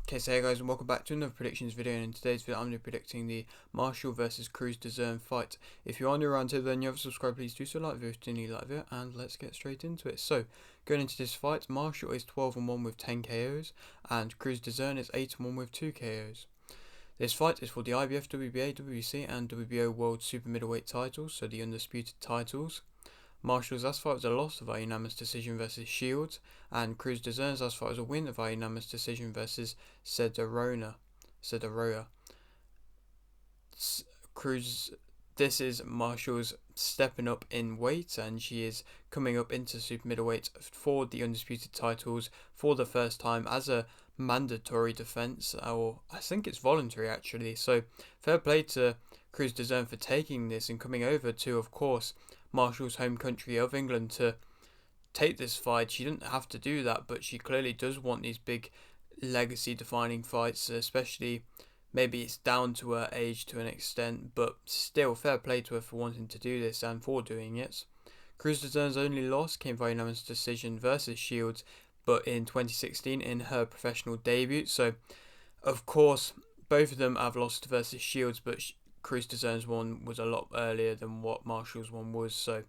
Okay, so hey guys, and welcome back to another predictions video. And in today's video, I'm going to be predicting the Marshall versus Cruz Dezurn fight. If you are new around here, then you haven't subscribed, please do so. Like the video if you need like the video, and let's get straight into it. So, going into this fight, Marshall is 12-1 with 10 KOs, and Cruz Dezurn is 8-1 with 2 KOs. This fight is for the IBF, WBA, WBC, and WBO World Super Middleweight titles, so the undisputed titles. Marshall's last fight was a loss via unanimous decision versus Shields, and Cruz Dezurn's last fight was a win via unanimous decision versus Cederroa. Cruz, this is Marshall's stepping up in weight, and she is coming up into super middleweight for the undisputed titles for the first time as a mandatory defense, or I think it's voluntary actually. So fair play to Cruz Dezurn for taking this and coming over to, of course, Marshall's home country of England to take this fight. She didn't have to do that, but she clearly does want these big legacy defining fights, especially maybe it's down to her age to an extent, but still fair play to her for wanting to do this and for doing it. Cruz Dezurn's only loss came via unanimous decision versus Shields, but in 2016 in her professional debut. So of course both of them have lost versus Shields, but Cruz Dezurn's one was a lot earlier than what Marshall's one was, so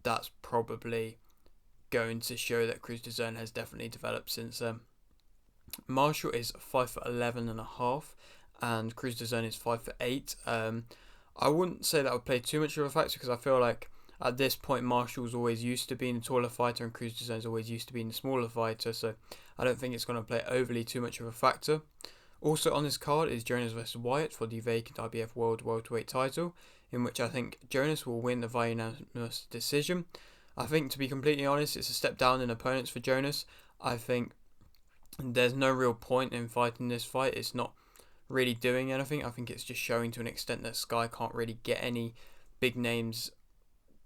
that's probably going to show that Cruz Dezurn has definitely developed since then. Marshall is 5'11.5", and Cruz Dezurn is 5'8". I wouldn't say that would play too much of a factor, because I feel like at this point Marshall's always used to being the taller fighter and Cruz Dezurn's always used to being the smaller fighter, so I don't think it's going to play overly too much of a factor. Also on this card is Jonas vs Wyatt for the vacant IBF World Welterweight title, in which I think Jonas will win the via unanimous decision. I think, to be completely honest, it's a step down in opponents for Jonas. I think there's no real point in fighting this fight. It's not really doing anything. I think it's just showing to an extent that Sky can't really get any big names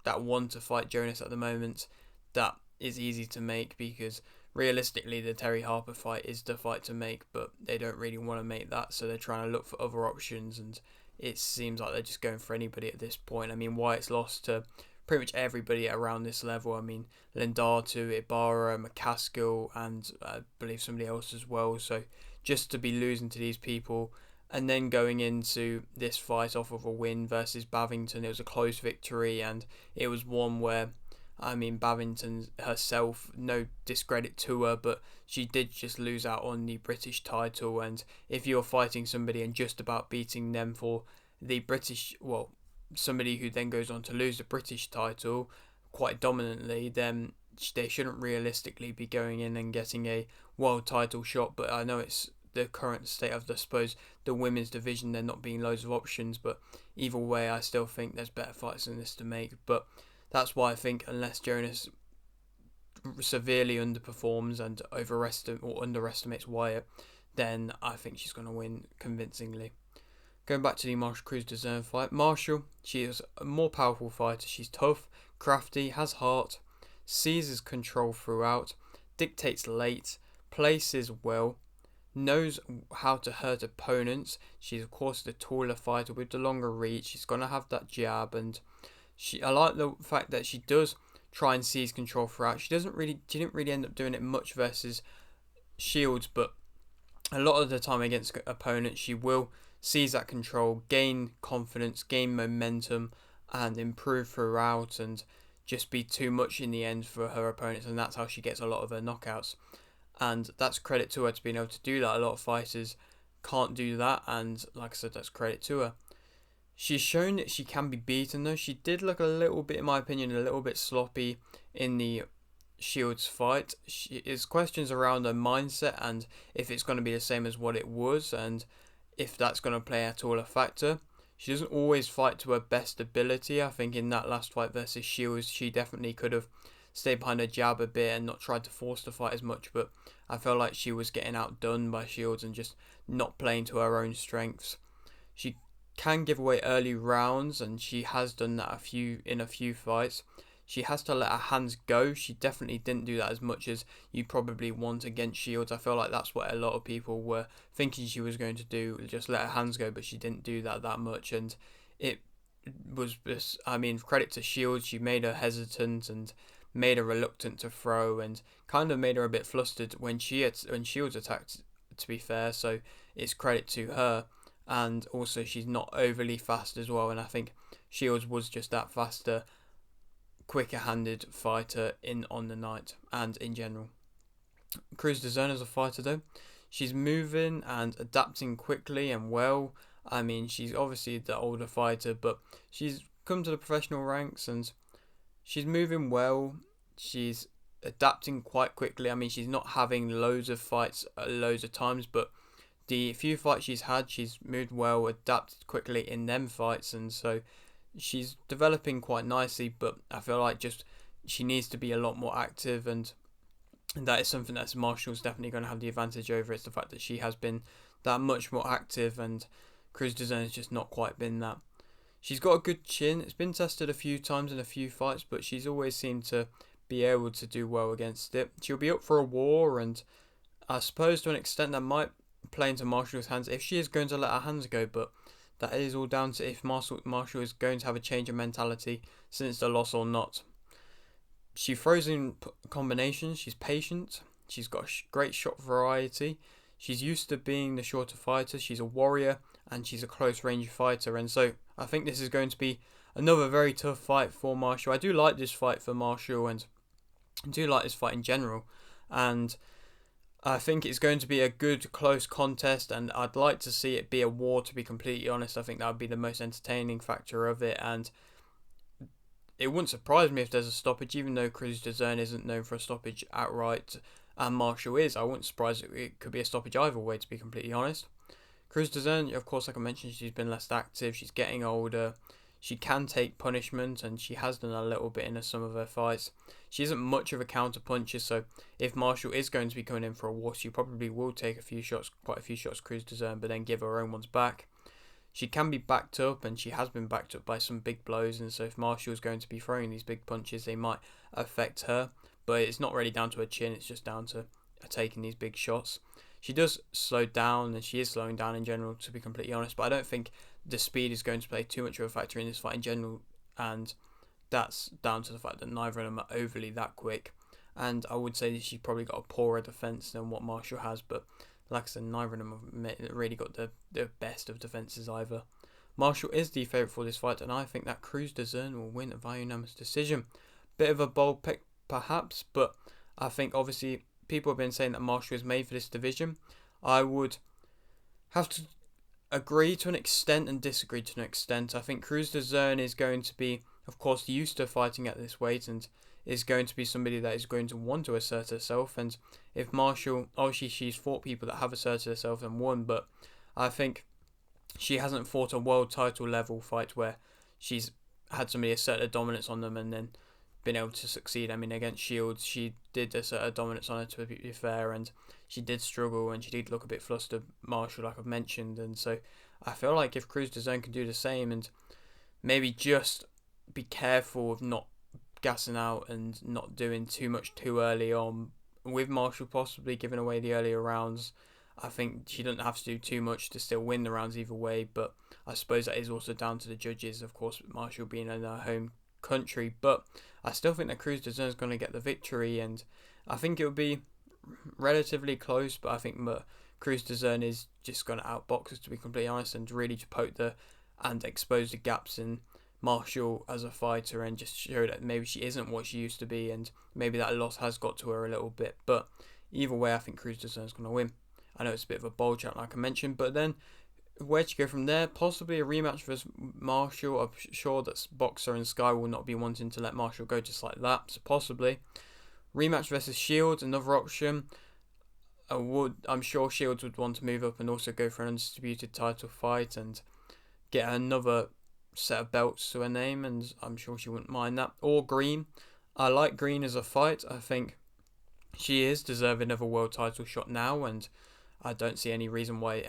that want to fight Jonas at the moment. That is easy to make, because realistically the Terry Harper fight is the fight to make, but they don't really want to make that, so they're trying to look for other options, and it seems like they're just going for anybody at this point. I mean, Wyatt's lost to pretty much everybody around this level. I mean, Lindatu, Ibarra, McCaskill, and I believe somebody else as well. So just to be losing to these people and then going into this fight off of a win versus Bavington, it was a close victory, and it was one where, I mean, Bavington herself, no discredit to her, but she did just lose out on the British title, and if you're fighting somebody and just about beating them for the British, well, somebody who then goes on to lose the British title quite dominantly, then they shouldn't realistically be going in and getting a world title shot. But I know it's the current state of, I suppose, the women's division, there not being loads of options, but either way I still think there's better fights than this to make. But that's why I think unless Jonas severely underperforms and underestimates Wyatt, then I think she's going to win convincingly. Going back to the Marshall Cruz Dezurn fight, Marshall, she is a more powerful fighter. She's tough, crafty, has heart, seizes control throughout, dictates late, places well, knows how to hurt opponents. She's of course the taller fighter with the longer reach. She's going to have that jab, and I like the fact that she does try and seize control throughout. She didn't really end up doing it much versus Shields, but a lot of the time against opponents she will seize that control, gain confidence, gain momentum, and improve throughout, and just be too much in the end for her opponents, and that's how she gets a lot of her knockouts. And that's credit to her to being able to do that. A lot of fighters can't do that, and like I said, that's credit to her. She's shown that she can be beaten though. She did look a little bit, in my opinion, a little bit sloppy in the Shields fight. There's questions around her mindset and if it's going to be the same as what it was, and if that's going to play at all a factor. She doesn't always fight to her best ability. I think in that last fight versus Shields, she definitely could have stayed behind her jab a bit and not tried to force the fight as much, but I felt like she was getting outdone by Shields and just not playing to her own strengths. She can give away early rounds, and she has done that in a few fights. She has to let her hands go. She definitely didn't do that as much as you probably want against Shields. I feel like that's what a lot of people were thinking she was going to do, just let her hands go, but she didn't do that much, and it was just, I mean, credit to Shields. She made her hesitant and made her reluctant to throw, and kind of made her a bit flustered when Shields attacked to be fair, so it's credit to her. And also she's not overly fast as well, and I think Shields was just that faster, quicker handed fighter in on the night and in general. Cruz Dezurn as a fighter though, she's moving and adapting quickly and well. I mean, she's obviously the older fighter, but she's come to the professional ranks and she's moving well. She's adapting quite quickly. I mean, she's not having loads of fights loads of times, but the few fights she's had, she's moved well, adapted quickly in them fights, and so she's developing quite nicely. But I feel like just she needs to be a lot more active, and that is something that Marshall's definitely going to have the advantage over. It's the fact that she has been that much more active, and Cruz Dezurn has just not quite been that. She's got a good chin. It's been tested a few times in a few fights, but she's always seemed to be able to do well against it. She'll be up for a war, and I suppose to an extent that might play into Marshall's hands if she is going to let her hands go, but that is all down to if Marshall is going to have a change of mentality since the loss or not. She throws in combinations, she's patient, she's got great shot variety, she's used to being the shorter fighter, she's a warrior, and she's a close range fighter, and so I think this is going to be another very tough fight for Marshall. I do like this fight for Marshall, and I do like this fight in general, and I think it's going to be a good close contest, and I'd like to see it be a war, to be completely honest. I think that would be the most entertaining factor of it, and it wouldn't surprise me if there's a stoppage, even though Cruz Dezurn isn't known for a stoppage outright, and Marshall is. I wouldn't surprise it could be a stoppage either way, to be completely honest. Cruz Dezurn, of course, like I mentioned, she's been less active, she's getting older, she can take punishment, and she has done a little bit in some of her fights. She isn't much of a counter puncher, so if Marshall is going to be coming in for a war, she probably will take quite a few shots, Cruz Dezurn, but then give her own ones back. She can be backed up, and she has been backed up by some big blows, and so if Marshall is going to be throwing these big punches, they might affect her, but it's not really down to her chin, it's just down to taking these big shots. She does slow down, and she is slowing down in general, to be completely honest, but I don't think the speed is going to play too much of a factor in this fight in general, and that's down to the fact that neither of them are overly that quick, and I would say that she's probably got a poorer defence than what Marshall has, but like I said, neither of them have really got the best of defences either. Marshall is the favourite for this fight, and I think that Cruz Dezurn will win via unanimous decision. Bit of a bold pick, perhaps, but I think obviously people have been saying that Marshall is made for this division. I would have to agree to an extent and disagree to an extent. I think Cruz Dezurn is going to be, of course, used to fighting at this weight, and is going to be somebody that is going to want to assert herself. And if Marshall, obviously she's fought people that have asserted herself and won, but I think she hasn't fought a world title level fight where she's had somebody assert a dominance on them and then been able to succeed. I mean, against Shields, she did assert a dominance on her, to be fair, and she did struggle and she did look a bit flustered, Marshall, like I've mentioned. And so I feel like if Cruz Dezurn can do the same and maybe just be careful of not gassing out and not doing too much too early on, with Marshall possibly giving away the earlier rounds, I think she doesn't have to do too much to still win the rounds either way. But I suppose that is also down to the judges, of course, Marshall being in her home country. But I still think that Cruz Dezurn is going to get the victory, and I think it will be relatively close, but I think Cruz Dezurn is just going to outbox us, to be completely honest, and really to poke and expose the gaps in Marshall as a fighter, and just show that maybe she isn't what she used to be, and maybe that loss has got to her a little bit. But either way, I think Cruz Dezurn is going to win. I know it's a bit of a bold chat, like I mentioned, but then where to go from there? Possibly a rematch versus Marshall. I'm sure that Boxer and Sky will not be wanting to let Marshall go just like that, so possibly rematch versus Shields, another option. I'm sure Shields would want to move up and also go for an undisputed title fight and get another set of belts to her name, and I'm sure she wouldn't mind that. Or Green. I like Green as a fight. I think she is deserving of a world title shot now, and I don't see any reason why it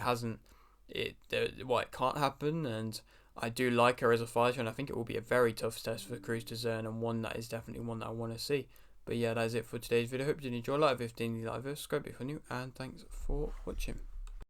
can't happen. And I do like her as a fighter, and I think it will be a very tough test for Cruz Dezurn, and one that is definitely one that I want to see. But yeah, that is it for today's video. Hope you did enjoy. Like 15, like this, subscribe if you're new, and thanks for watching.